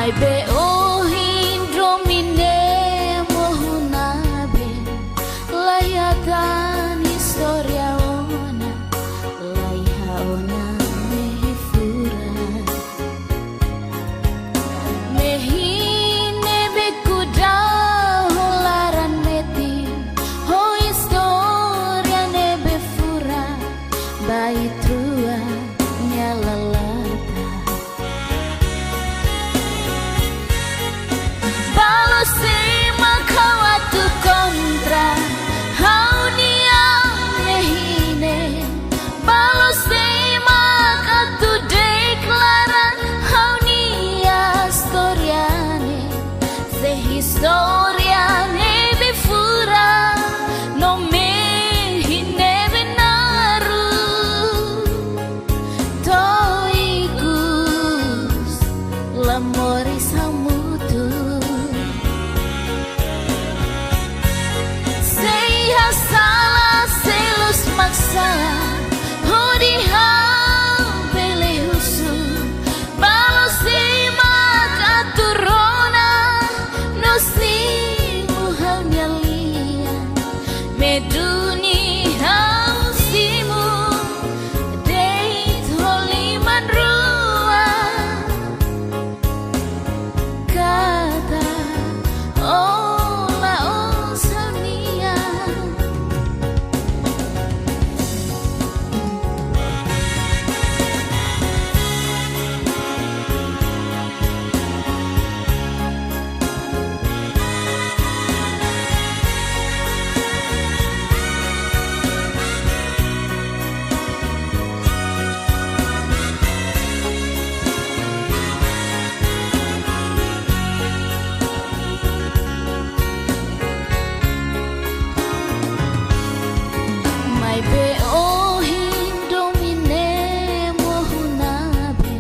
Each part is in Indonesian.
Mai be o hindromine mohunabe layatan historia ona laiha ona mehifura mehine bekuda holaran meti ho historia nebe fura bait rua nyalalata Balosima kawatu kontra haunia mehine Balosima katu deklaran haunia storiane se historiane bifura no mehine benaru toikus lamoris hamutu salah selus maksa hodi hau bele husu balosima katurona nosi muhalnya lian meduni hau simu deit holiman rua kata ola osania Mai be o hindomine mohunabe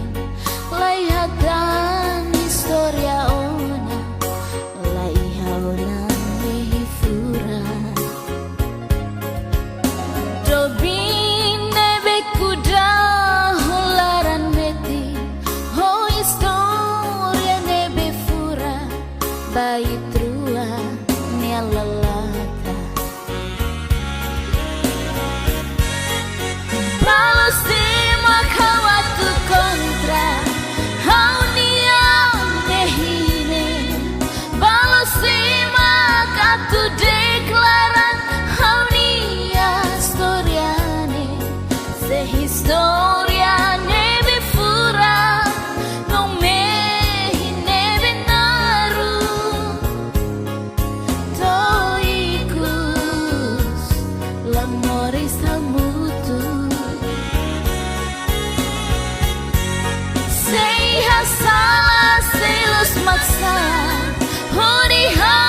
laihatan historia ona laiha ona mehifura dobine bekuda holaran meti ho historia nebe fura bait rua nyalalata Balosima kawatu kontra haunia mehine Balosima katu deklaran haunia storiane se historiane bifura no mehine benaru toikus lamoris hamutu salah selus maksa hodi hau